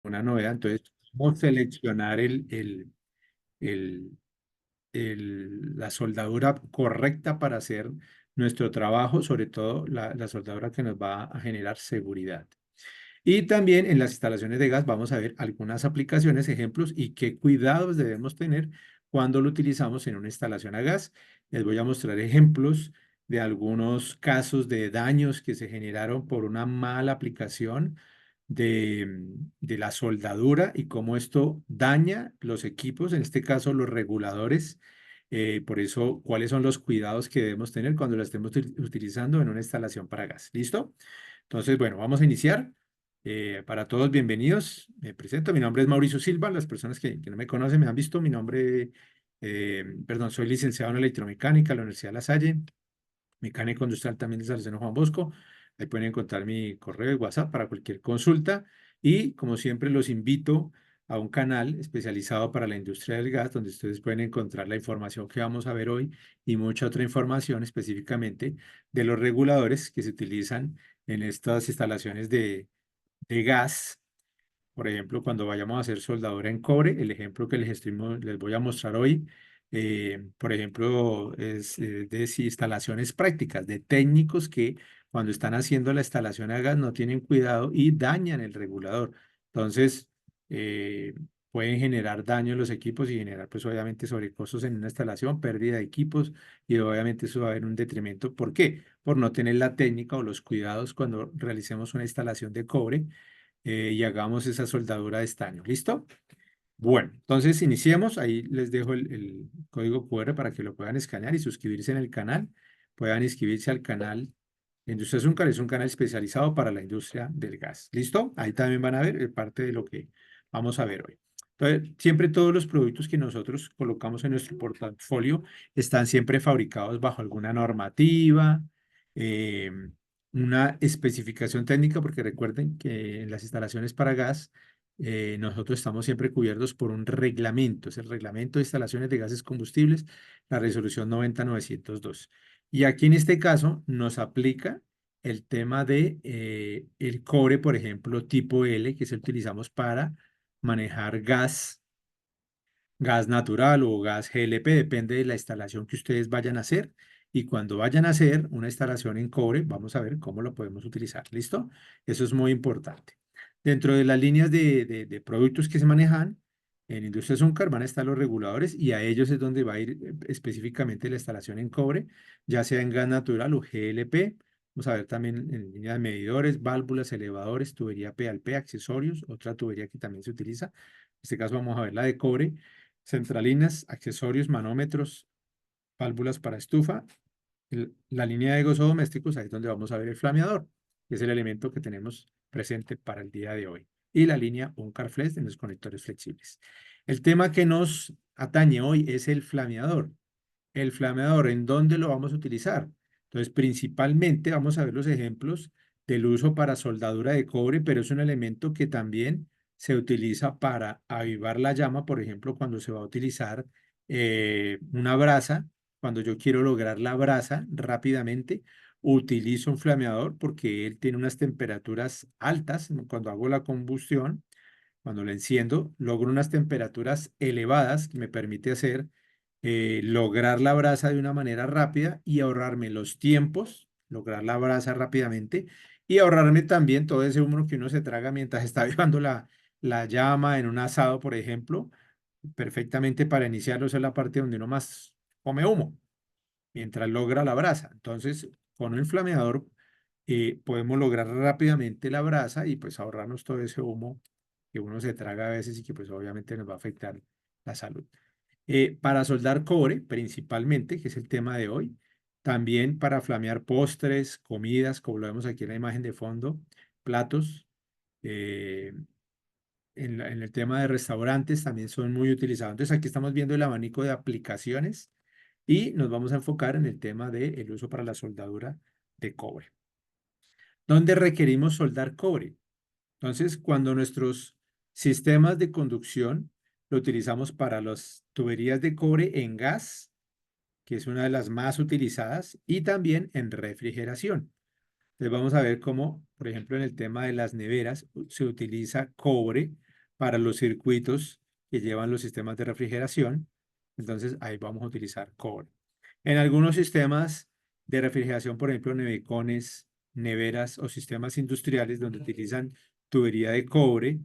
una novedad. Entonces, vamos a seleccionar el, la soldadura correcta para hacer nuestro trabajo, sobre todo la soldadura que nos va a generar seguridad. Y también en las instalaciones de gas vamos a ver algunas aplicaciones, ejemplos y qué cuidados debemos tener cuando lo utilizamos en una instalación a gas. Les voy a mostrar ejemplos de algunos casos de daños que se generaron por una mala aplicación de la soldadura y cómo esto daña los equipos, en este caso los reguladores. Por eso, ¿cuáles son los cuidados que debemos tener cuando lo estemos utilizando en una instalación para gas? ¿Listo? Entonces, bueno, vamos a iniciar. Para todos, bienvenidos. Me presento, mi nombre es Mauricio Silva. Las personas que no me conocen me han visto. Mi nombre, perdón, soy licenciado en electromecánica de la Universidad de La Salle, mecánico industrial también de Salesiano Juan Bosco. Ahí pueden encontrar mi correo de WhatsApp para cualquier consulta. Y como siempre, los invito a un canal especializado para la industria del gas, donde ustedes pueden encontrar la información que vamos a ver hoy y mucha otra información específicamente de los reguladores que se utilizan en estas instalaciones de gas. Por ejemplo, cuando vayamos a hacer soldadura en cobre, el ejemplo que les voy a mostrar hoy, por ejemplo, es de instalaciones prácticas, de técnicos que cuando están haciendo la instalación a gas no tienen cuidado y dañan el regulador. Entonces, eh, pueden generar daño en los equipos y generar, pues obviamente, sobrecostos en una instalación, pérdida de equipos y obviamente eso va a haber un detrimento. ¿Por qué? Por no tener la técnica o los cuidados cuando realicemos una instalación de cobre y hagamos esa soldadura de estaño. ¿Listo? Bueno, entonces iniciemos. Ahí les dejo el código QR para que lo puedan escanear y suscribirse en el canal. Puedan inscribirse al canal Industria Zúncar. Es un canal especializado para la industria del gas. ¿Listo? Ahí también van a ver parte de lo que vamos a ver hoy. Entonces, siempre todos los productos que nosotros colocamos en nuestro portafolio están siempre fabricados bajo alguna normativa, eh, una especificación técnica, porque recuerden que en las instalaciones para gas nosotros estamos siempre cubiertos por un reglamento, es el Reglamento de Instalaciones de Gases Combustibles, la resolución 90902. Y aquí en este caso nos aplica el tema de el cobre, por ejemplo, tipo L, que se utilizamos para manejar gas natural o gas GLP, depende de la instalación que ustedes vayan a hacer. Y cuando vayan a hacer una instalación en cobre, vamos a ver cómo lo podemos utilizar. ¿Listo? Eso es muy importante. Dentro de las líneas de productos que se manejan en Industria Zúncar van a estar los reguladores y a ellos es donde va a ir específicamente la instalación en cobre, ya sea en gas natural o GLP. Vamos a ver también en línea de medidores, válvulas, elevadores, tubería P al P, accesorios, otra tubería que también se utiliza. En este caso vamos a ver la de cobre, centralinas, accesorios, manómetros, válvulas para estufa. La línea de gozo domésticos, ahí es donde vamos a ver el flameador, que es el elemento que tenemos presente para el día de hoy. Y la línea Oncar Flex de los conectores flexibles. El tema que nos atañe hoy es el flameador. El flameador, ¿en dónde lo vamos a utilizar? Entonces, principalmente vamos a ver los ejemplos del uso para soldadura de cobre, pero es un elemento que también se utiliza para avivar la llama, por ejemplo, cuando se va a utilizar una brasa, cuando yo quiero lograr la brasa rápidamente, utilizo un flameador porque él tiene unas temperaturas altas. Cuando hago la combustión, cuando lo enciendo, logro unas temperaturas elevadas que me permite hacer lograr la brasa de una manera rápida y ahorrarme los tiempos, lograr la brasa rápidamente y ahorrarme también todo ese humo que uno se traga mientras está llevando la llama en un asado, por ejemplo, perfectamente para iniciarlo, esa es la parte donde uno más come humo, mientras logra la brasa. Entonces, con un flameador podemos lograr rápidamente la brasa y pues ahorrarnos todo ese humo que uno se traga a veces y que pues obviamente nos va a afectar la salud. Para soldar cobre, principalmente, que es el tema de hoy, también para flamear postres, comidas, como lo vemos aquí en la imagen de fondo, platos. eh, en el tema de restaurantes también son muy utilizados. Entonces aquí estamos viendo el abanico de aplicaciones y nos vamos a enfocar en el tema del uso para la soldadura de cobre. ¿Dónde requerimos soldar cobre? Entonces, cuando nuestros sistemas de conducción lo utilizamos para las tuberías de cobre en gas, que es una de las más utilizadas, y también en refrigeración. Entonces vamos a ver cómo, por ejemplo, en el tema de las neveras se utiliza cobre para los circuitos que llevan los sistemas de refrigeración. Entonces, ahí vamos a utilizar cobre. En algunos sistemas de refrigeración, por ejemplo, nevecones, neveras o sistemas industriales donde utilizan tubería de cobre.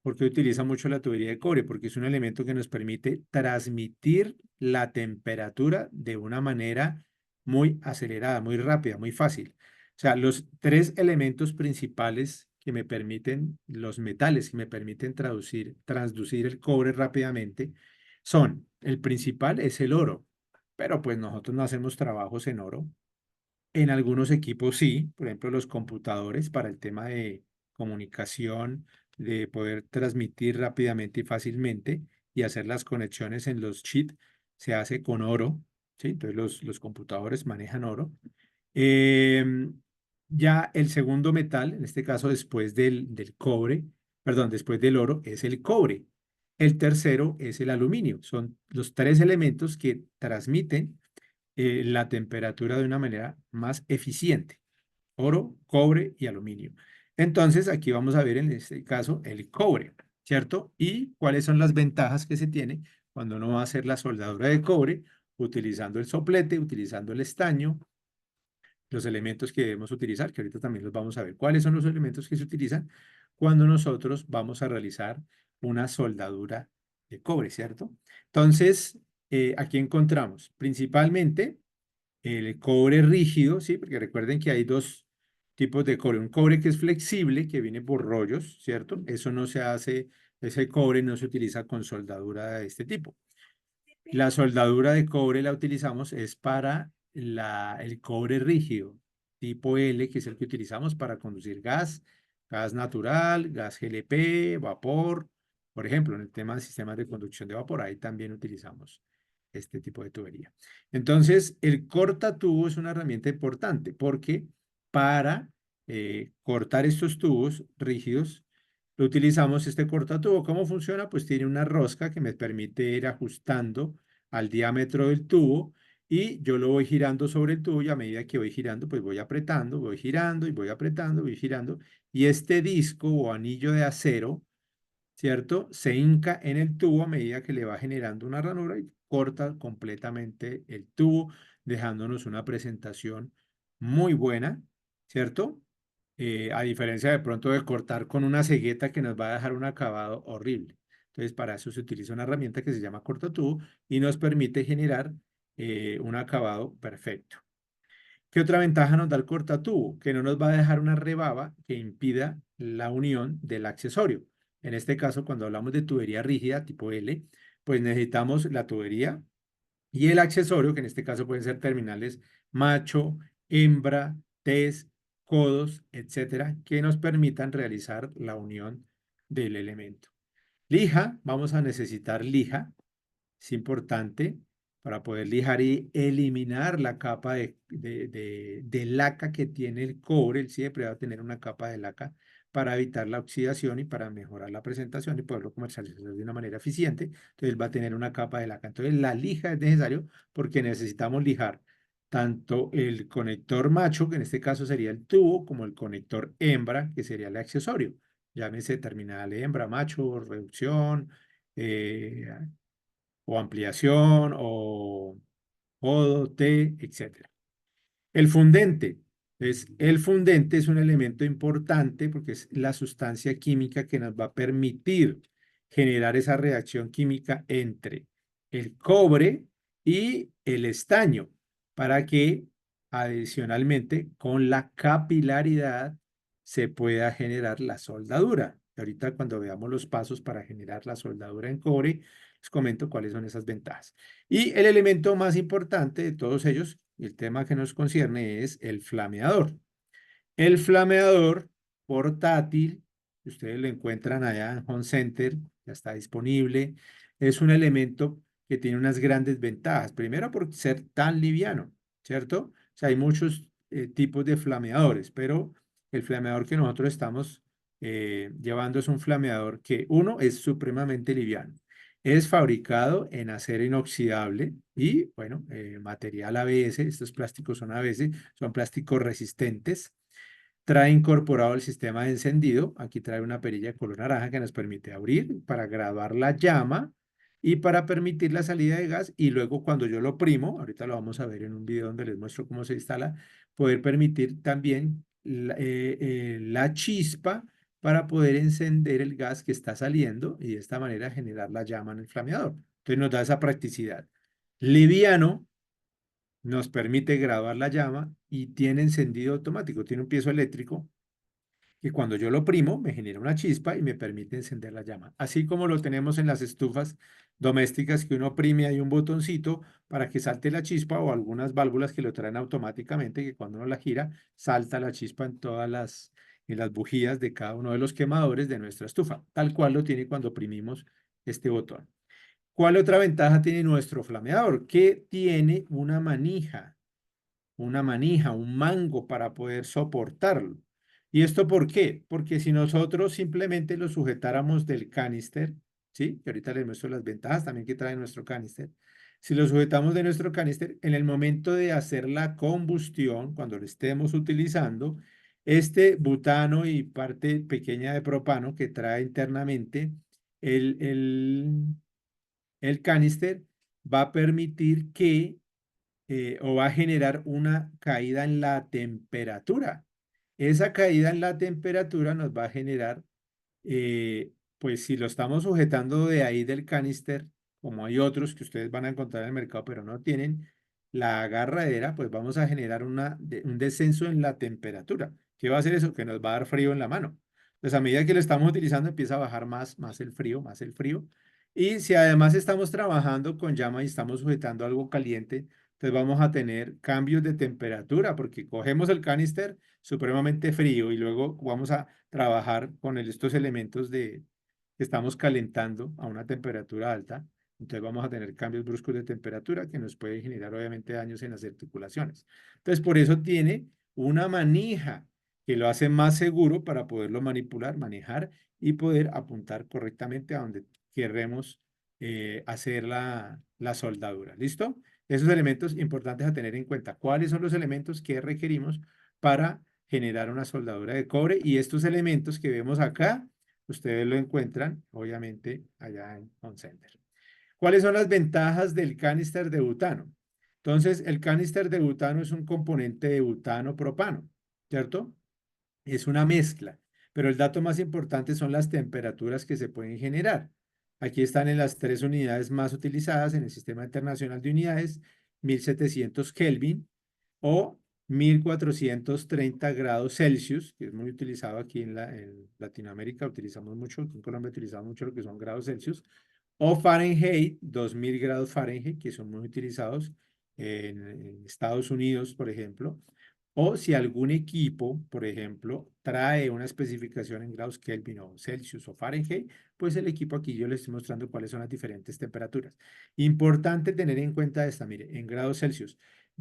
¿Por qué utilizan mucho la tubería de cobre? Porque es un elemento que nos permite transmitir la temperatura de una manera muy acelerada, muy rápida, muy fácil. O sea, los tres elementos principales que me permiten, los metales que me permiten transducir el cobre rápidamente son, el principal es el oro, pero pues nosotros no hacemos trabajos en oro. En algunos equipos sí, por ejemplo los computadores para el tema de comunicación, de poder transmitir rápidamente y fácilmente y hacer las conexiones en los chips, se hace con oro, ¿sí? Entonces los computadores manejan oro. Em, ya el segundo metal, en este caso después del cobre, perdón, después del oro, es el cobre. El tercero es el aluminio. Son los tres elementos que transmiten la temperatura de una manera más eficiente. Oro, cobre y aluminio. Entonces, aquí vamos a ver en este caso el cobre, ¿cierto? Y cuáles son las ventajas que se tiene cuando uno va a hacer la soldadura de cobre utilizando el soplete, utilizando el estaño, los elementos que debemos utilizar, que ahorita también los vamos a ver. ¿Cuáles son los elementos que se utilizan cuando nosotros vamos a realizar una soldadura de cobre, ¿cierto? Entonces, aquí encontramos principalmente el cobre rígido, ¿sí? Porque recuerden que hay dos tipos de cobre. Un cobre que es flexible, que viene por rollos, ¿cierto? Eso no se hace, ese cobre no se utiliza con soldadura de este tipo. La soldadura de cobre la utilizamos es para el cobre rígido, tipo L, que es el que utilizamos para conducir gas, gas natural, gas GLP, vapor. Por ejemplo, en el tema de sistemas de conducción de vapor, ahí también utilizamos este tipo de tubería. Entonces, el cortatubo es una herramienta importante porque para cortar estos tubos rígidos, utilizamos este cortatubo. ¿Cómo funciona? Pues tiene una rosca que me permite ir ajustando al diámetro del tubo y yo lo voy girando sobre el tubo y a medida que voy girando, pues voy apretando, voy girando y voy apretando, voy girando. Y este disco o anillo de acero, ¿cierto? Se hinca en el tubo a medida que le va generando una ranura y corta completamente el tubo, dejándonos una presentación muy buena, ¿cierto? A diferencia de pronto de cortar con una cegueta que nos va a dejar un acabado horrible. Entonces, para eso se utiliza una herramienta que se llama cortatubo y nos permite generar un acabado perfecto. ¿Qué otra ventaja nos da el cortatubo? Que no nos va a dejar una rebaba que impida la unión del accesorio. En este caso, cuando hablamos de tubería rígida tipo L, pues necesitamos la tubería y el accesorio, que en este caso pueden ser terminales macho, hembra, test, codos, etcétera, que nos permitan realizar la unión del elemento. Lija, vamos a necesitar lija, es importante para poder lijar y eliminar la capa de laca que tiene el cobre. El siempre va a tener una capa de laca para evitar la oxidación y para mejorar la presentación y poderlo comercializar de una manera eficiente. Entonces va a tener una capa de laca. Entonces la lija es necesario porque necesitamos lijar tanto el conector macho, que en este caso sería el tubo, como el conector hembra, que sería el accesorio. Llámese terminal hembra, macho, reducción, eh, o ampliación, o codo, T, etc. El fundente. El fundente es un elemento importante porque es la sustancia química que nos va a permitir generar esa reacción química entre el cobre y el estaño para que adicionalmente con la capilaridad se pueda generar la soldadura. Ahorita cuando veamos los pasos para generar la soldadura en cobre, les comento cuáles son esas ventajas. Y el elemento más importante de todos ellos, el tema que nos concierne, es el flameador. El flameador portátil, ustedes lo encuentran allá en Home Center, ya está disponible. Es un elemento que tiene unas grandes ventajas. Primero, por ser tan liviano, ¿cierto? O sea, hay muchos tipos de flameadores, pero el flameador que nosotros estamos llevando es un flameador que, uno, es supremamente liviano. Es fabricado en acero inoxidable y, bueno, material ABS. Estos plásticos son ABS, son plásticos resistentes. Trae incorporado el sistema de encendido. Aquí trae una perilla de color naranja que nos permite abrir para graduar la llama y para permitir la salida de gas. Y luego cuando yo lo oprimo, ahorita lo vamos a ver en un video donde les muestro cómo se instala, poder permitir también la chispa para poder encender el gas que está saliendo y de esta manera generar la llama en el flameador. Entonces nos da esa practicidad. Liviano, nos permite grabar la llama y tiene encendido automático, tiene un piezo eléctrico que cuando yo lo oprimo me genera una chispa y me permite encender la llama. Así como lo tenemos en las estufas domésticas que uno oprime, hay un botoncito para que salte la chispa o algunas válvulas que lo traen automáticamente que cuando uno la gira salta la chispa en las bujías de cada uno de los quemadores de nuestra estufa, tal cual lo tiene cuando oprimimos este botón. ¿Cuál otra ventaja tiene nuestro flameador? Que tiene una manija, un mango para poder soportarlo. ¿Y esto por qué? Porque si nosotros simplemente lo sujetáramos del canister, ¿sí? Que ahorita les muestro las ventajas también que trae nuestro canister. Si lo sujetamos de nuestro canister, en el momento de hacer la combustión, cuando lo estemos utilizando, este butano y parte pequeña de propano que trae internamente el, el, el canister va a permitir que o va a generar una caída en la temperatura. Esa caída en la temperatura nos va a generar, pues si lo estamos sujetando de ahí del canister, como hay otros que ustedes van a encontrar en el mercado, pero no tienen la agarradera, pues vamos a generar un descenso en la temperatura. ¿Qué va a hacer eso? Que nos va a dar frío en la mano. Entonces, a medida que lo estamos utilizando, empieza a bajar más el frío, más el frío. Y si además estamos trabajando con llama y estamos sujetando algo caliente, entonces vamos a tener cambios de temperatura porque cogemos el canister supremamente frío y luego vamos a trabajar con estos elementos que estamos calentando a una temperatura alta. Entonces vamos a tener cambios bruscos de temperatura que nos pueden generar obviamente daños en las articulaciones. Entonces por eso tiene una manija que lo hace más seguro para poderlo manipular, manejar y poder apuntar correctamente a donde queremos hacer la soldadura. ¿Listo? Esos elementos importantes a tener en cuenta. ¿Cuáles son los elementos que requerimos para generar una soldadura de cobre? Y estos elementos que vemos acá, ustedes lo encuentran, obviamente, allá en OnCenter. ¿Cuáles son las ventajas del canister de butano? Entonces, el canister de butano es un componente de butano-propano, ¿cierto? Es una mezcla, pero el dato más importante son las temperaturas que se pueden generar. Aquí están en las tres unidades más utilizadas en el Sistema Internacional de Unidades, 1700 Kelvin o 1430 grados Celsius, que es muy utilizado aquí en Latinoamérica, utilizamos mucho, aquí en Colombia utilizamos mucho lo que son grados Celsius, o Fahrenheit, 2000 grados Fahrenheit, que son muy utilizados en Estados Unidos, por ejemplo. O si algún equipo, por ejemplo, trae una especificación en grados Kelvin o Celsius o Fahrenheit, pues el equipo aquí yo les estoy mostrando cuáles son las diferentes temperaturas. Importante tener en cuenta esta, mire, en grados Celsius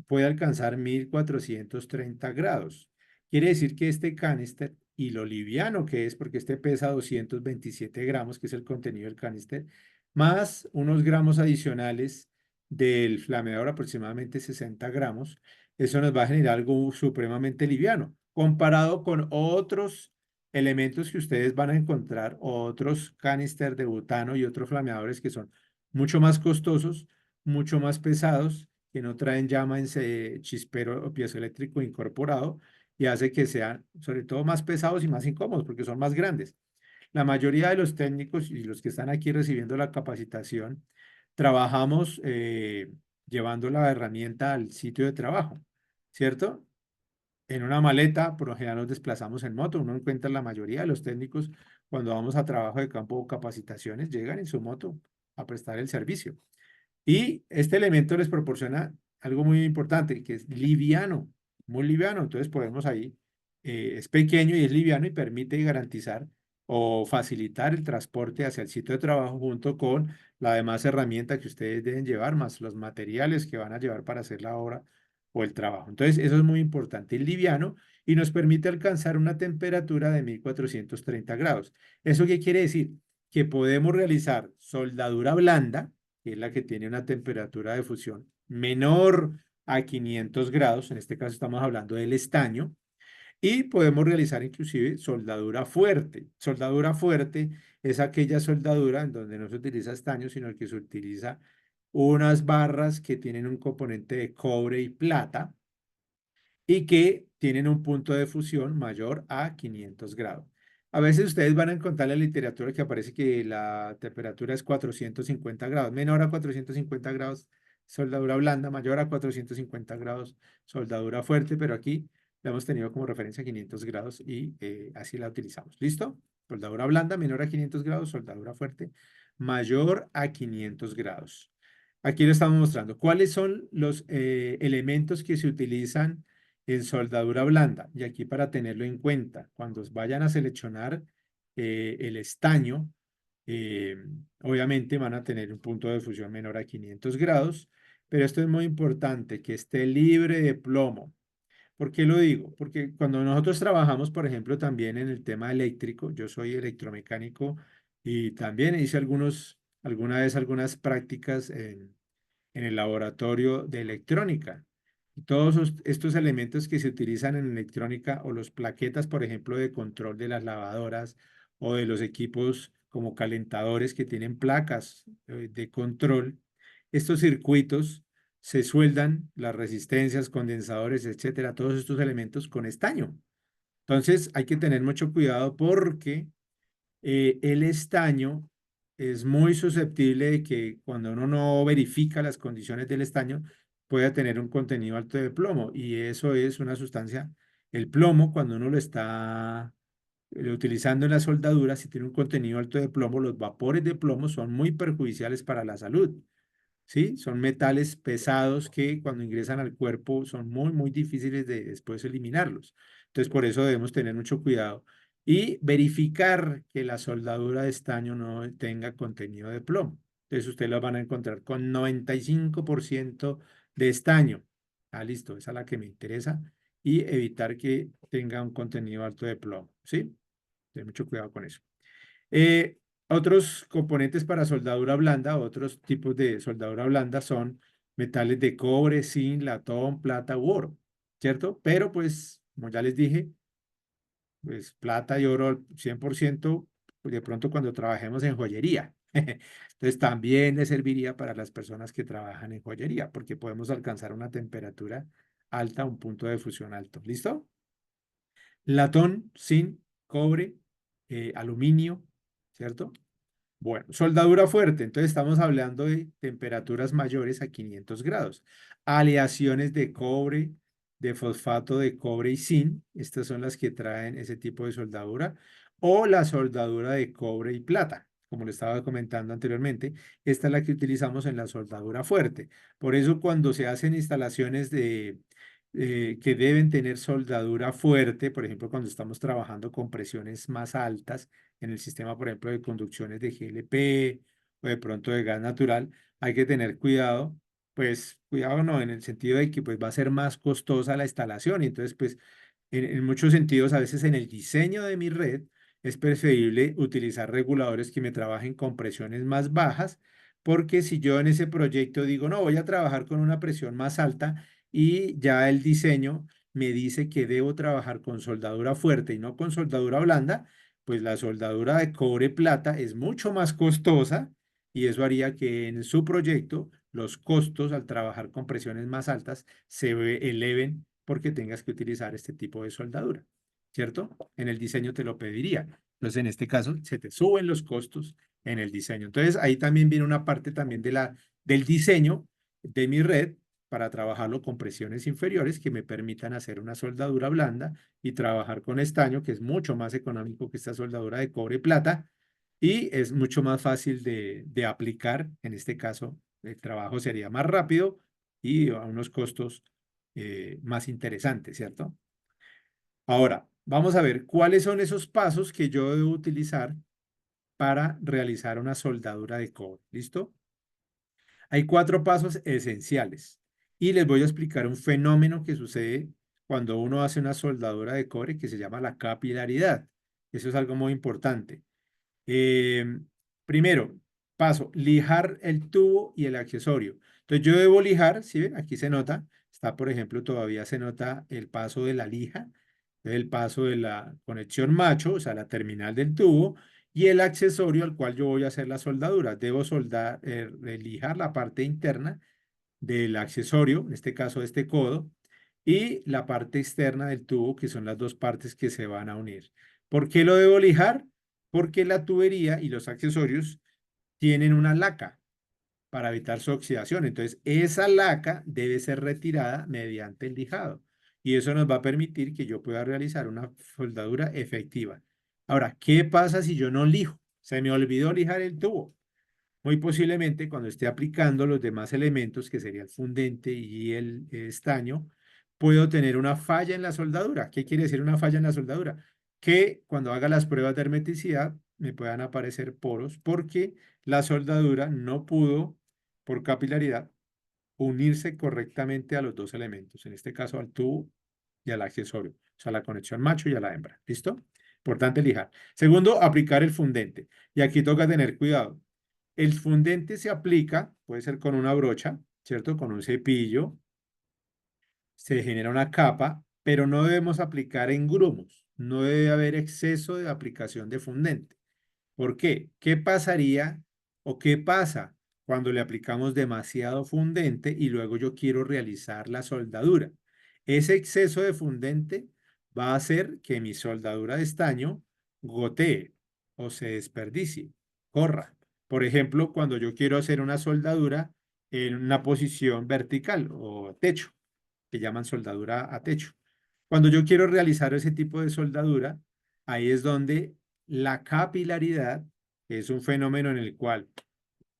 puede alcanzar 1430 grados. Quiere decir que este canister y lo liviano que es, porque este pesa 227 gramos, que es el contenido del canister, más unos gramos adicionales del flameador, aproximadamente 60 gramos, eso nos va a generar algo supremamente liviano, comparado con otros elementos que ustedes van a encontrar, otros canister de butano y otros flameadores que son mucho más costosos, mucho más pesados, que no traen llama en chispero o piezoeléctrico incorporado y hace que sean sobre todo más pesados y más incómodos porque son más grandes. La mayoría de los técnicos y los que están aquí recibiendo la capacitación, trabajamos llevando la herramienta al sitio de trabajo, ¿cierto? En una maleta, por lo general nos desplazamos en moto. Uno encuentra la mayoría de los técnicos cuando vamos a trabajo de campo o capacitaciones, llegan en su moto a prestar el servicio. Y este elemento les proporciona algo muy importante, que es liviano, muy liviano. Entonces podemos ahí, es pequeño y es liviano y permite garantizar o facilitar el transporte hacia el sitio de trabajo junto con la demás herramienta que ustedes deben llevar, más los materiales que van a llevar para hacer la obra o el trabajo. Entonces eso es muy importante, es liviano y nos permite alcanzar una temperatura de 1430 grados. ¿Eso qué quiere decir? Que podemos realizar soldadura blanda, que es la que tiene una temperatura de fusión menor a 500 grados, en este caso estamos hablando del estaño, Y podemos realizar inclusive soldadura fuerte. Soldadura fuerte es aquella soldadura en donde no se utiliza estaño, sino que se utiliza unas barras que tienen un componente de cobre y plata y que tienen un punto de fusión mayor a 500 grados. A veces ustedes van a encontrar en la literatura que aparece que la temperatura es 450 grados, menor a 450 grados, soldadura blanda, mayor a 450 grados, soldadura fuerte, pero aquí la hemos tenido como referencia 500 grados y así la utilizamos. ¿Listo? Soldadura blanda, menor a 500 grados, soldadura fuerte, mayor a 500 grados. Aquí lo estamos mostrando. ¿Cuáles son los elementos que se utilizan en soldadura blanda? Y aquí para tenerlo en cuenta, cuando vayan a seleccionar el estaño, eh, obviamente van a tener un punto de fusión menor a 500 grados, pero esto es muy importante, que esté libre de plomo. ¿Por qué lo digo? Porque cuando nosotros trabajamos, por ejemplo, también en el tema eléctrico, yo soy electromecánico y también hice alguna vez algunas prácticas en el laboratorio de electrónica. Y todos estos elementos que se utilizan en electrónica o los plaquetas, por ejemplo, de control de las lavadoras o de los equipos como calentadores que tienen placas de control, estos circuitos se sueldan, las resistencias, condensadores, etcétera, todos estos elementos con estaño. Entonces hay que tener mucho cuidado porque el estaño es muy susceptible de que cuando uno no verifica las condiciones del estaño pueda tener un contenido alto de plomo y eso es una sustancia, el plomo cuando uno lo está utilizando en la soldadura, si tiene un contenido alto de plomo, los vapores de plomo son muy perjudiciales para la salud. ¿Sí? Son metales pesados que cuando ingresan al cuerpo son muy, muy difíciles de después eliminarlos. Entonces, por eso debemos tener mucho cuidado y verificar que la soldadura de estaño no tenga contenido de plomo. Entonces, ustedes la van a encontrar con 95% de estaño. Ah, listo, esa es la que me interesa. Y evitar que tenga un contenido alto de plomo. ¿Sí? Ten mucho cuidado con eso. Eh, Otros componentes para soldadura blanda, otros tipos de soldadura blanda son metales de cobre, zinc, latón, plata u oro, ¿cierto? Pero pues, como ya les dije, pues plata y oro al 100%, pues de pronto cuando trabajemos en joyería. Entonces también le serviría para las personas que trabajan en joyería, porque podemos alcanzar una temperatura alta, un punto de fusión alto. ¿Listo? Latón, zinc, cobre, aluminio, ¿cierto? Bueno, soldadura fuerte, entonces estamos hablando de temperaturas mayores a 500 grados. Aleaciones de cobre, de fosfato de cobre y zinc, estas son las que traen ese tipo de soldadura, o la soldadura de cobre y plata, como le estaba comentando anteriormente, esta es la que utilizamos en la soldadura fuerte. Por eso cuando se hacen instalaciones que deben tener soldadura fuerte, por ejemplo, cuando estamos trabajando con presiones más altas, en el sistema, por ejemplo, de conducciones de GLP o de pronto de gas natural, hay que tener cuidado, pues cuidado no, en el sentido de que pues va a ser más costosa la instalación y entonces pues en muchos sentidos, a veces en el diseño de mi red es preferible utilizar reguladores que me trabajen con presiones más bajas, porque si yo en ese proyecto digo, no, voy a trabajar con una presión más alta y ya el diseño me dice que debo trabajar con soldadura fuerte y no con soldadura blanda, pues la soldadura de cobre plata es mucho más costosa y eso haría que en su proyecto los costos al trabajar con presiones más altas eleven porque tengas que utilizar este tipo de soldadura, ¿cierto? En el diseño te lo pediría. Entonces, en este caso, se te suben los costos en el diseño. Entonces, ahí también viene una parte también del diseño de mi red para trabajarlo con presiones inferiores que me permitan hacer una soldadura blanda y trabajar con estaño, que es mucho más económico que esta soldadura de cobre y plata, y es mucho más fácil de aplicar. En este caso, el trabajo sería más rápido y a unos costos más interesantes, ¿cierto? Ahora, vamos a ver cuáles son esos pasos que yo debo utilizar para realizar una soldadura de cobre. ¿Listo? Hay cuatro pasos esenciales y les voy a explicar un fenómeno que sucede cuando uno hace una soldadura de cobre que se llama la capilaridad. Eso es algo muy importante. Eh, Primero, paso, lijar el tubo y el accesorio. Entonces yo debo lijar, ¿sí ven? Aquí se nota, está por ejemplo, todavía se nota el paso de la lija. el paso de la conexión macho, o sea, la terminal del tubo, y el accesorio al cual yo voy a hacer la soldadura. Debo soldar, lijar la parte interna del accesorio, en este caso este codo, y la parte externa del tubo, que son las dos partes que se van a unir. ¿Por qué lo debo lijar? Porque la tubería y los accesorios tienen una laca para evitar su oxidación. Entonces, esa laca debe ser retirada mediante el lijado. Y eso nos va a permitir que yo pueda realizar una soldadura efectiva. Ahora, ¿qué pasa si yo no lijo? Se me olvidó lijar el tubo. Muy posiblemente cuando esté aplicando los demás elementos, que sería el fundente y el estaño, puedo tener una falla en la soldadura. ¿Qué quiere decir una falla en la soldadura? Que cuando haga las pruebas de hermeticidad me puedan aparecer poros porque la soldadura no pudo, por capilaridad, unirse correctamente a los dos elementos, en este caso al tubo y al accesorio, o sea, la conexión macho y a la hembra. ¿Listo? Importante lijar. Segundo, aplicar el fundente. Y aquí toca tener cuidado. El fundente se aplica, puede ser con una brocha, ¿cierto? Con un cepillo, se genera una capa, pero no debemos aplicar en grumos. No debe haber exceso de aplicación de fundente. ¿Por qué? ¿Qué pasaría o qué pasa cuando le aplicamos demasiado fundente y luego yo quiero realizar la soldadura? Ese exceso de fundente va a hacer que mi soldadura de estaño gotee o se desperdicie, corra. Por ejemplo, cuando yo quiero hacer una soldadura en una posición vertical o techo, que llaman soldadura a techo. Cuando yo quiero realizar ese tipo de soldadura, ahí es donde la capilaridad, que es un fenómeno en el cual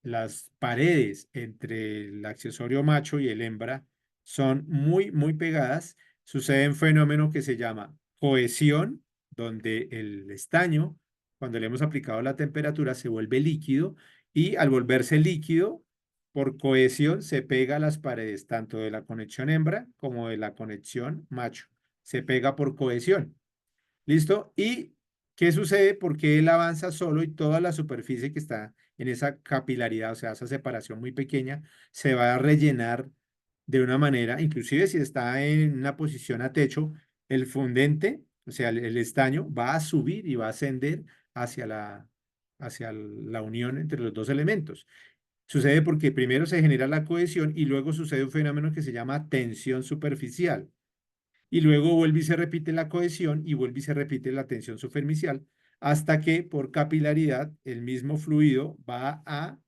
las paredes entre el accesorio macho y el hembra son muy, muy pegadas, sucede un fenómeno que se llama cohesión, donde el estaño, cuando le hemos aplicado la temperatura, se vuelve líquido y al volverse líquido, por cohesión, se pega a las paredes tanto de la conexión hembra como de la conexión macho. Se pega por cohesión. ¿Listo? ¿Y qué sucede? Porque él avanza solo y toda la superficie que está en esa capilaridad, o sea, esa separación muy pequeña, se va a rellenar de una manera, inclusive si está en una posición a techo, el fundente, o sea, el estaño, va a subir y va a ascender hacia hacia la unión entre los dos elementos. Sucede porque primero se genera la cohesión y luego sucede un fenómeno que se llama tensión superficial y luego vuelve y se repite la cohesión y vuelve y se repite la tensión superficial hasta que por capilaridad el mismo fluido va a,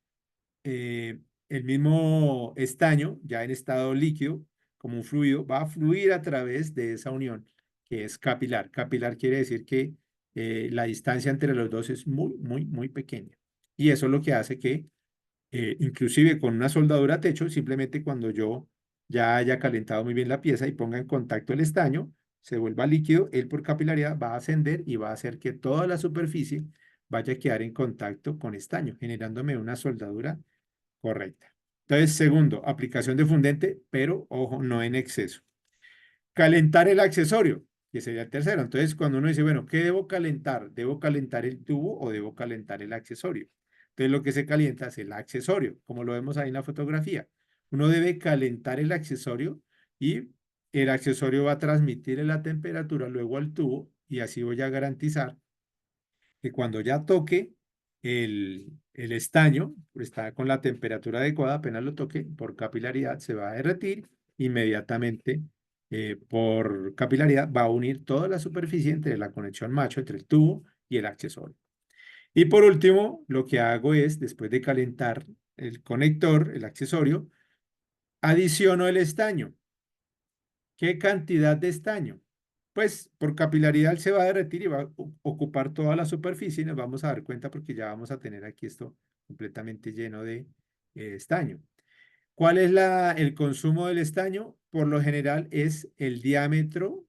el mismo estaño, ya en estado líquido, como un fluido, va a fluir a través de esa unión que es capilar. Capilar quiere decir que la distancia entre los dos es muy, muy, muy pequeña. Y eso es lo que hace que inclusive con una soldadura a techo, simplemente cuando yo ya haya calentado muy bien la pieza y ponga en contacto el estaño, se vuelva líquido, él por capilaridad va a ascender y va a hacer que toda la superficie vaya a quedar en contacto con estaño, generándome una soldadura correcta. Entonces, segundo, aplicación de fundente, pero ojo, no en exceso. Calentar el accesorio, que sería el tercero. Entonces, cuando uno dice, bueno, ¿qué debo calentar? ¿Debo calentar el tubo o debo calentar el accesorio? Entonces, lo que se calienta es el accesorio, como lo vemos ahí en la fotografía. Uno debe calentar el accesorio y el accesorio va a transmitir la temperatura luego al tubo y así voy a garantizar que cuando ya toque el estaño, está con la temperatura adecuada, apenas lo toque, por capilaridad se va a derretir inmediatamente. Por capilaridad va a unir toda la superficie entre la conexión macho, entre el tubo y el accesorio. Y por último, lo que hago es, después de calentar el conector, el accesorio, adiciono el estaño. ¿Qué cantidad de estaño? Pues por capilaridad se va a derretir y va a ocupar toda la superficie y nos vamos a dar cuenta porque ya vamos a tener aquí esto completamente lleno de estaño. ¿Cuál es el consumo del estaño? Por lo general es el diámetro,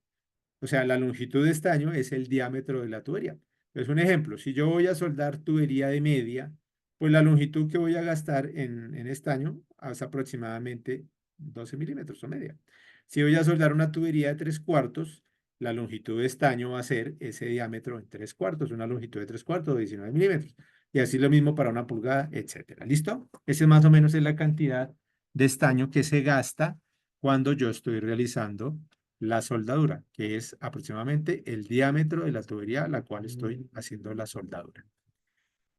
o sea, la longitud de estaño es el diámetro de la tubería. Es un ejemplo, si yo voy a soldar tubería de media, pues la longitud que voy a gastar en estaño es aproximadamente 12 milímetros o media. Si voy a soldar una tubería de 3 cuartos, la longitud de estaño va a ser ese diámetro en 3 cuartos, una longitud de 3 cuartos de 19 milímetros. Y así lo mismo para una pulgada, etcétera. ¿Listo? Ese más o menos es la cantidad de estaño que se gasta cuando yo estoy realizando la soldadura, que es aproximadamente el diámetro de la tubería a la cual estoy haciendo la soldadura.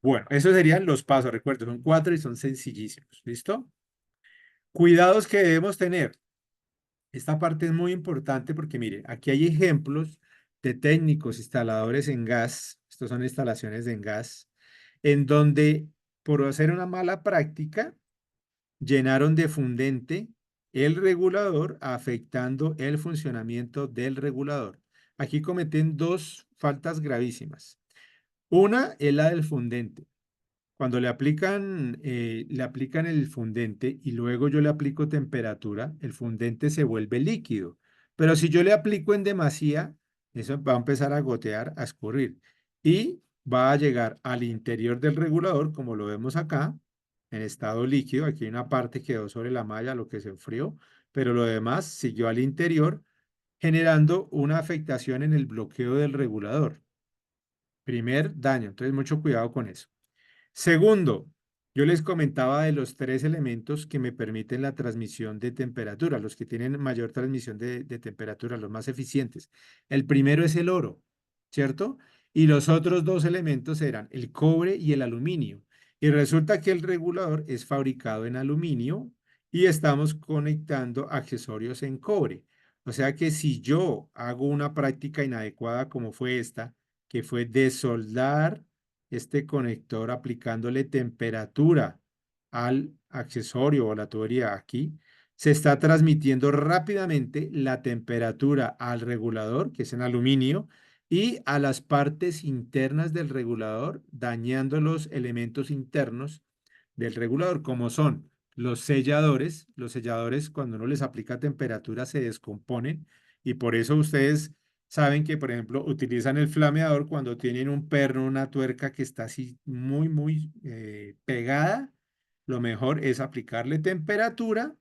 Bueno, esos serían los pasos, recuerdo, son 4 y son sencillísimos. ¿Listo? Cuidados que debemos tener. Esta parte es muy importante porque, mire, aquí hay ejemplos de técnicos instaladores en gas, estos son instalaciones en gas, en donde por hacer una mala práctica, llenaron de fundente el regulador, afectando el funcionamiento del regulador. Aquí cometen dos faltas gravísimas. Una es la del fundente. Cuando le aplican el fundente y luego yo le aplico temperatura, el fundente se vuelve líquido. Pero si yo le aplico en demasía, eso va a empezar a gotear, a escurrir. Y va a llegar al interior del regulador, como lo vemos acá, en estado líquido. Aquí hay una parte que quedó sobre la malla, lo que se enfrió, pero lo demás siguió al interior, generando una afectación en el bloqueo del regulador. Primer daño. Entonces, mucho cuidado con eso. Segundo, yo les comentaba de los 3 elementos que me permiten la transmisión de temperatura, los que tienen mayor transmisión de temperatura, los más eficientes. El primero es el oro, ¿cierto? Y los otros 2 elementos eran el cobre y el aluminio. Y resulta que el regulador es fabricado en aluminio y estamos conectando accesorios en cobre. O sea que si yo hago una práctica inadecuada como fue esta, que fue desoldar este conector aplicándole temperatura al accesorio o la tubería aquí, se está transmitiendo rápidamente la temperatura al regulador, que es en aluminio, y a las partes internas del regulador, dañando los elementos internos del regulador, como son los selladores. Los selladores, cuando uno les aplica temperatura, se descomponen y por eso ustedes saben que, por ejemplo, utilizan el flameador cuando tienen un perno, una tuerca que está así muy pegada. Lo mejor es aplicarle temperatura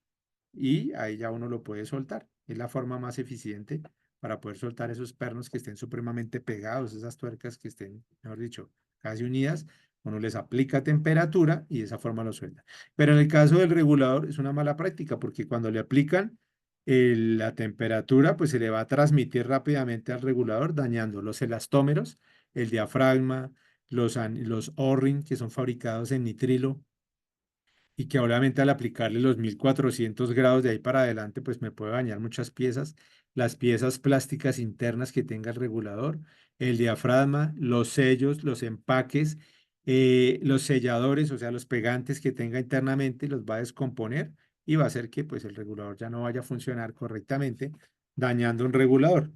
y ahí ya uno lo puede soltar. Es la forma más eficiente para poder soltar esos pernos que estén supremamente pegados, esas tuercas que estén, mejor dicho, casi unidas. Uno les aplica temperatura y de esa forma lo suelta. Pero en el caso del regulador es una mala práctica porque cuando le aplican la temperatura, pues se le va a transmitir rápidamente al regulador, dañando los elastómeros, el diafragma, los O-ring, que son fabricados en nitrilo, y que obviamente al aplicarle los 1400 grados de ahí para adelante, pues me puede dañar muchas piezas, las piezas plásticas internas que tenga el regulador, el diafragma, los sellos, los empaques, los selladores, o sea, los pegantes que tenga internamente, los va a descomponer y va a hacer que pues el regulador ya no vaya a funcionar correctamente, dañando un regulador.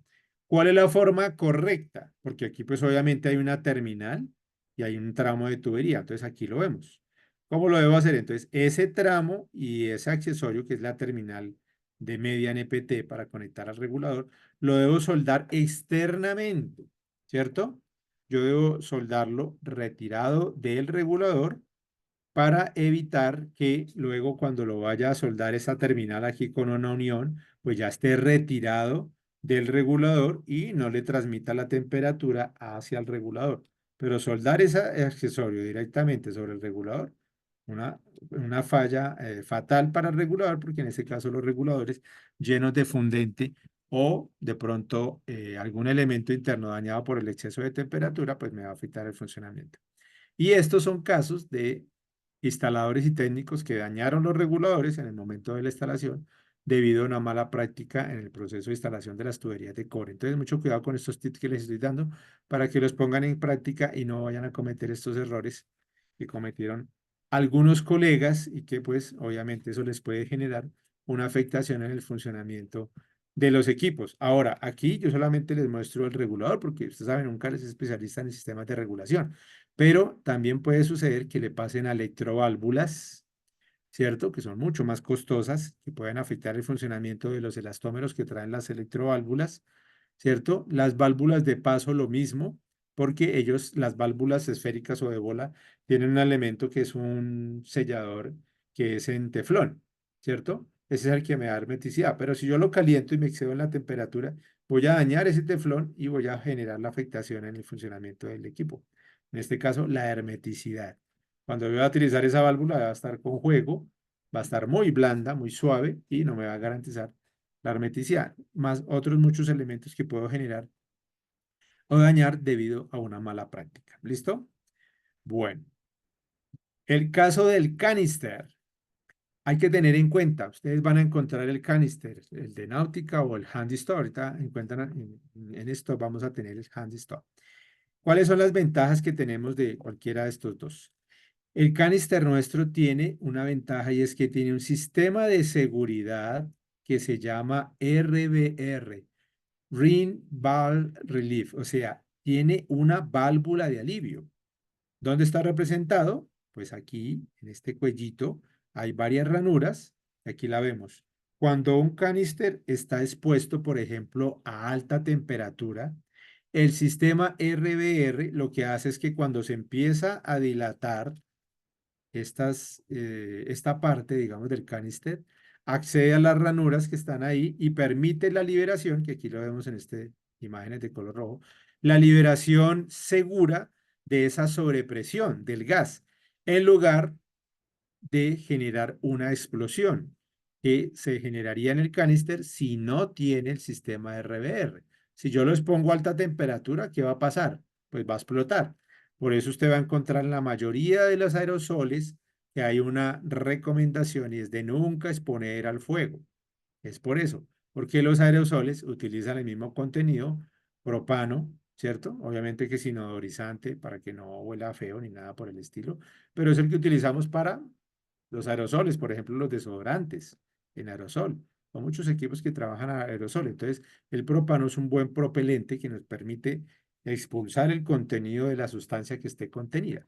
¿Cuál es la forma correcta? Porque aquí pues obviamente hay una terminal y hay un tramo de tubería, entonces aquí lo vemos. ¿Cómo lo debo hacer? Entonces, ese tramo y ese accesorio, que es la terminal de media NPT para conectar al regulador, lo debo soldar externamente, ¿cierto? Yo debo soldarlo retirado del regulador para evitar que luego cuando lo vaya a soldar esa terminal aquí con una unión, pues ya esté retirado del regulador y no le transmita la temperatura hacia el regulador. Pero soldar ese accesorio directamente sobre el regulador, una, una falla fatal para el regulador, porque en este caso los reguladores llenos de fundente o de pronto algún elemento interno dañado por el exceso de temperatura, pues me va a afectar el funcionamiento. Y estos son casos de instaladores y técnicos que dañaron los reguladores en el momento de la instalación debido a una mala práctica en el proceso de instalación de las tuberías de cobre. Entonces, mucho cuidado con estos tips que les estoy dando para que los pongan en práctica y no vayan a cometer estos errores que cometieron algunos colegas y que pues obviamente eso les puede generar una afectación en el funcionamiento de los equipos. Ahora, aquí yo solamente les muestro el regulador porque ustedes saben, nunca les es especialista en sistemas de regulación, pero también puede suceder que le pasen a electroválvulas, ¿cierto? Que son mucho más costosas, que pueden afectar el funcionamiento de los elastómeros que traen las electroválvulas, ¿cierto? Las válvulas de paso, lo mismo, porque ellos, las válvulas esféricas o de bola, tienen un elemento que es un sellador que es en teflón, ¿cierto? Ese es el que me da hermeticidad, pero si yo lo caliento y me excedo en la temperatura, voy a dañar ese teflón y voy a generar la afectación en el funcionamiento del equipo. En este caso, la hermeticidad. Cuando voy a utilizar esa válvula, va a estar con juego, va a estar muy blanda, muy suave y no me va a garantizar la hermeticidad, más otros muchos elementos que puedo generar o dañar debido a una mala práctica. ¿Listo? Bueno, el caso del canister. Hay que tener en cuenta, ustedes van a encontrar el canister, el de náutica o el handy store. Ahorita encuentran en esto vamos a tener el handy store. ¿Cuáles son las ventajas que tenemos de cualquiera de estos dos? El canister nuestro tiene una ventaja y es que tiene un sistema de seguridad que se llama RBR, Ring Valve Relief, o sea, tiene una válvula de alivio. ¿Dónde está representado? Pues aquí, en este cuellito, hay varias ranuras. Aquí la vemos. Cuando un canister está expuesto, por ejemplo, a alta temperatura, el sistema RBR lo que hace es que cuando se empieza a dilatar esta parte, digamos, del canister, accede a las ranuras que están ahí y permite la liberación, que aquí lo vemos en estas imágenes de color rojo, la liberación segura de esa sobrepresión del gas, en lugar de generar una explosión que se generaría en el canister si no tiene el sistema RBR. Si yo lo expongo a alta temperatura, ¿qué va a pasar? Pues va a explotar. Por eso usted va a encontrar en la mayoría de los aerosoles que hay una recomendación y es de nunca exponer al fuego. Es por eso, porque los aerosoles utilizan el mismo contenido, propano, ¿cierto? Obviamente que sin odorizante para que no huela feo ni nada por el estilo, pero es el que utilizamos para los aerosoles, por ejemplo, los desodorantes en aerosol. Son muchos equipos que trabajan a aerosol. Entonces, el propano es un buen propelente que nos permite expulsar el contenido de la sustancia que esté contenida.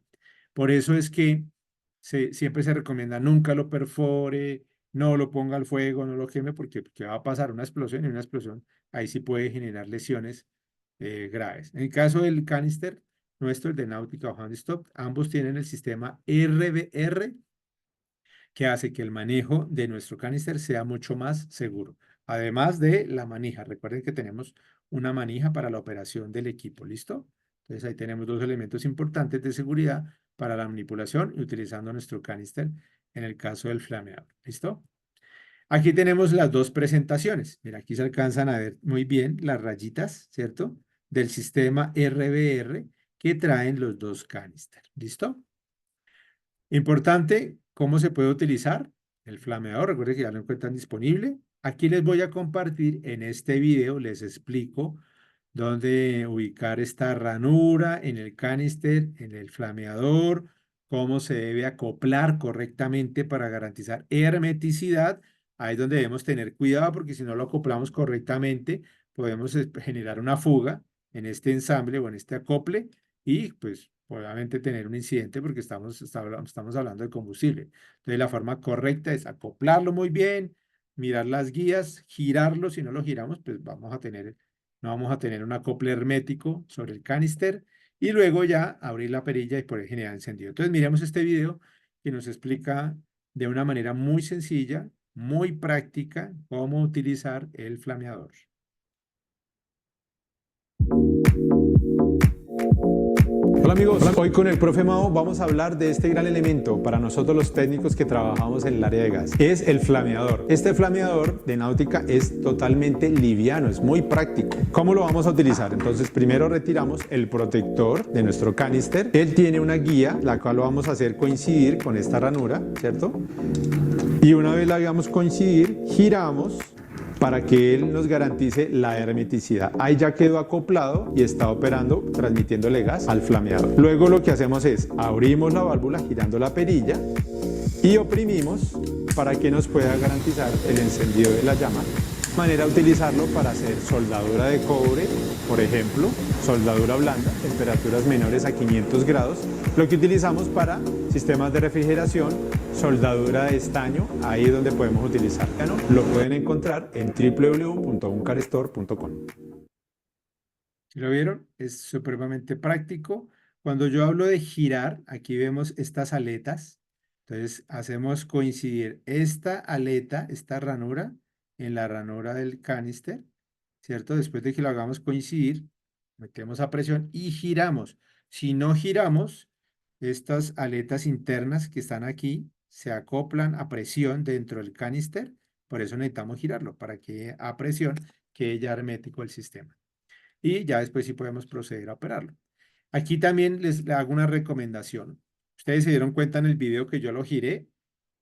Por eso es que siempre se recomienda nunca lo perfore, no lo ponga al fuego, no lo queme, porque va a pasar una explosión y una explosión ahí sí puede generar lesiones graves. En el caso del canister, nuestro, el de Nautica o Handystop, ambos tienen el sistema RBR que hace que el manejo de nuestro canister sea mucho más seguro. Además de la manija. Recuerden que tenemos una manija para la operación del equipo. ¿Listo? Entonces ahí tenemos dos elementos importantes de seguridad para la manipulación y utilizando nuestro canister en el caso del flameador. ¿Listo? Aquí tenemos las dos presentaciones. Mira, aquí se alcanzan a ver muy bien las rayitas, ¿cierto? Del sistema RBR que traen los dos canisters. ¿Listo? Importante, ¿cómo se puede utilizar el flameador? Recuerden que ya lo encuentran disponible. Aquí les voy a compartir en este video, les explico dónde ubicar esta ranura en el canister, en el flameador, cómo se debe acoplar correctamente para garantizar hermeticidad. Ahí es donde debemos tener cuidado porque si no lo acoplamos correctamente, podemos generar una fuga en este ensamble o en este acople y pues obviamente tener un incidente porque estamos hablando de combustible. Entonces la forma correcta es acoplarlo muy bien, mirar las guías, girarlo. Si no lo giramos, pues no vamos a tener un acople hermético sobre el canister y luego ya abrir la perilla y poder generar encendido. Entonces miremos este video que nos explica de una manera muy sencilla, muy práctica, cómo utilizar el flameador. Hola amigos, hoy con el profe Mao vamos a hablar de este gran elemento para nosotros los técnicos que trabajamos en el área de gas, que es el flameador. Este flameador de náutica es totalmente liviano, es muy práctico. ¿Cómo lo vamos a utilizar? Entonces primero retiramos el protector de nuestro canister. Él tiene una guía, la cual lo vamos a hacer coincidir con esta ranura, ¿cierto? Y una vez la hagamos coincidir, giramos para que él nos garantice la hermeticidad. Ahí ya quedó acoplado y está operando, transmitiéndole gas al flameador. Luego lo que hacemos es abrimos la válvula girando la perilla y oprimimos para que nos pueda garantizar el encendido de la llama. Manera de utilizarlo para hacer soldadura de cobre, por ejemplo, soldadura blanda, temperaturas menores a 500 grados, lo que utilizamos para sistemas de refrigeración, soldadura de estaño, ahí es donde podemos utilizar. Lo pueden encontrar en www.uncarstore.com. ¿Lo vieron? Es supremamente práctico. Cuando yo hablo de girar, aquí vemos estas aletas. Entonces hacemos coincidir esta aleta, esta ranura, en la ranura del canister, ¿cierto? Después de que lo hagamos coincidir, metemos a presión y giramos. Si no giramos, estas aletas internas que están aquí se acoplan a presión dentro del canister Por eso necesitamos girarlo, para que a presión quede ya hermético el sistema. Y ya después sí podemos proceder a operarlo. Aquí también les hago una recomendación. Ustedes se dieron cuenta en el video que yo lo giré,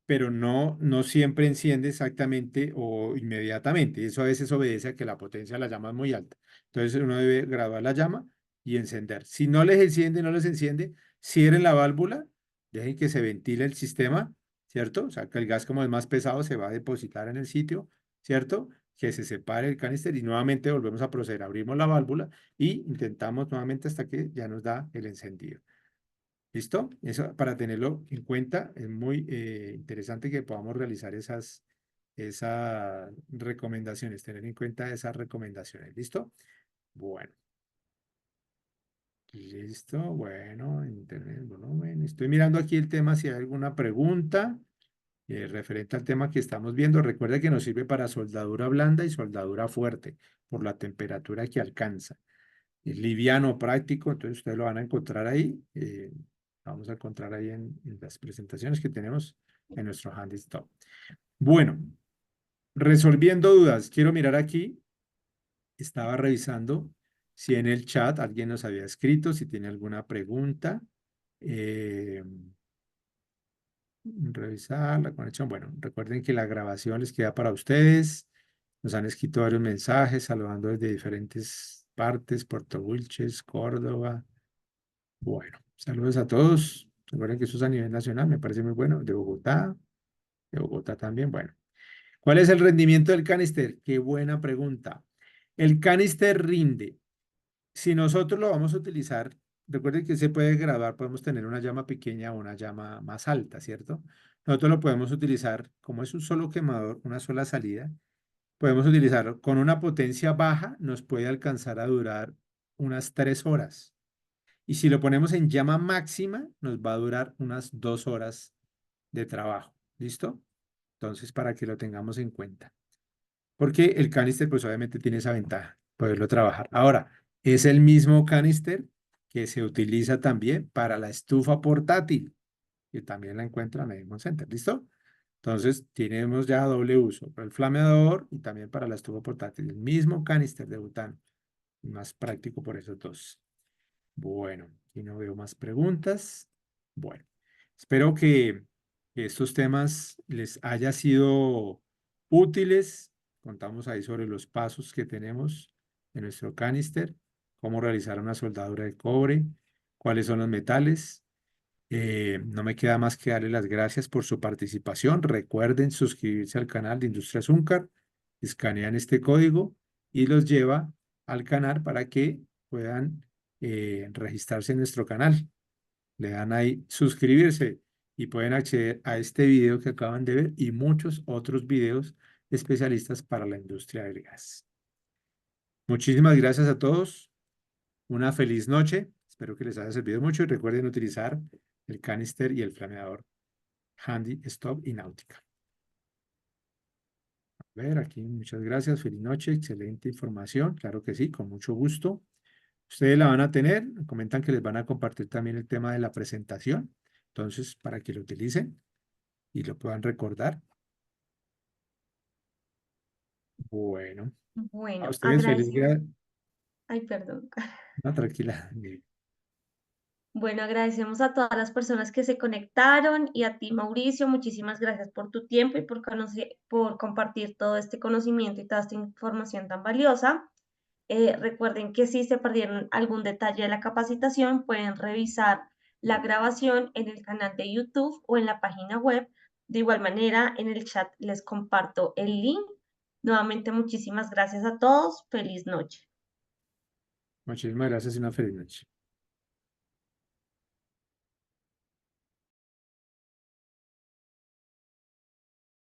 pero no siempre enciende exactamente o inmediatamente. Eso a veces obedece a que la potencia de la llama es muy alta. Entonces uno debe graduar la llama y encender. Si no les enciende, no les enciende, cierren la válvula, dejen que se ventile el sistema, ¿cierto? O sea, que el gas como es más pesado se va a depositar en el sitio, ¿cierto? Que se separe el canister y nuevamente volvemos a proceder. Abrimos la válvula y intentamos nuevamente hasta que ya nos da el encendido. ¿Listo? Eso para tenerlo en cuenta, es muy interesante que podamos realizar esas recomendaciones, tener en cuenta esas recomendaciones. ¿Listo? Bueno, listo. Bueno, internet, volumen. Estoy mirando aquí el tema si hay alguna pregunta referente al tema que estamos viendo. Recuerda que nos sirve para soldadura blanda y soldadura fuerte por la temperatura que alcanza. Es liviano, práctico, entonces ustedes lo van a encontrar ahí. Vamos a encontrar ahí en las presentaciones que tenemos en nuestro Handy Stop. Bueno, resolviendo dudas, quiero mirar aquí. Estaba revisando si en el chat alguien nos había escrito, si tiene alguna pregunta. Eh, revisar la conexión. Bueno, recuerden que la grabación les queda para ustedes. Nos han escrito varios mensajes saludando desde diferentes partes, Puerto Wilches, Córdoba. Bueno, saludos a todos. Recuerden que eso es a nivel nacional, me parece muy bueno. De Bogotá también. Bueno, ¿cuál es el rendimiento del canister? Qué buena pregunta. El canister rinde. Si nosotros lo vamos a utilizar, recuerden que se puede graduar, podemos tener una llama pequeña o una llama más alta, ¿cierto? Nosotros lo podemos utilizar, como es un solo quemador, una sola salida, podemos utilizarlo con una potencia baja, nos puede alcanzar a durar unas 3 horas. Y si lo ponemos en llama máxima, nos va a durar unas 2 horas de trabajo. ¿Listo? Entonces, para que lo tengamos en cuenta. Porque el canister, pues obviamente tiene esa ventaja, poderlo trabajar. Ahora, es el mismo canister que se utiliza también para la estufa portátil, que también la encuentran en el Home Center. ¿Listo? Entonces, tenemos ya doble uso, para el flameador y también para la estufa portátil. El mismo canister de butano, más práctico por esos dos. Bueno, aquí no veo más preguntas. Bueno, espero que estos temas les haya sido útiles. Contamos ahí sobre los pasos que tenemos en nuestro canister, cómo realizar una soldadura de cobre, cuáles son los metales. No me queda más que darle las gracias por su participación. Recuerden suscribirse al canal de Industrias Uncar, escanean este código y los lleva al canal para que puedan registrarse en nuestro canal. Le dan ahí suscribirse y pueden acceder a este video que acaban de ver y muchos otros videos especialistas para la industria del gas. Muchísimas gracias a todos. Una feliz noche. Espero que les haya servido mucho y recuerden utilizar el canister y el flameador Handy Stop y Náutica. A ver, aquí muchas gracias. Feliz noche. Excelente información. Claro que sí, con mucho gusto. Ustedes la van a tener. Comentan que les van a compartir también el tema de la presentación. Entonces, para que lo utilicen y lo puedan recordar. Bueno, a Bueno, ustedes feliz agradecemos. día. Ay, perdón. No, tranquila. Bueno, agradecemos a todas las personas que se conectaron y a ti, Mauricio, muchísimas gracias por tu tiempo y por compartir todo este conocimiento y toda esta información tan valiosa. Recuerden que si se perdieron algún detalle de la capacitación, pueden revisar la grabación en el canal de YouTube o en la página web. De igual manera, en el chat les comparto el link. Nuevamente, muchísimas gracias a todos. Feliz noche. Muchísimas gracias y una feliz noche.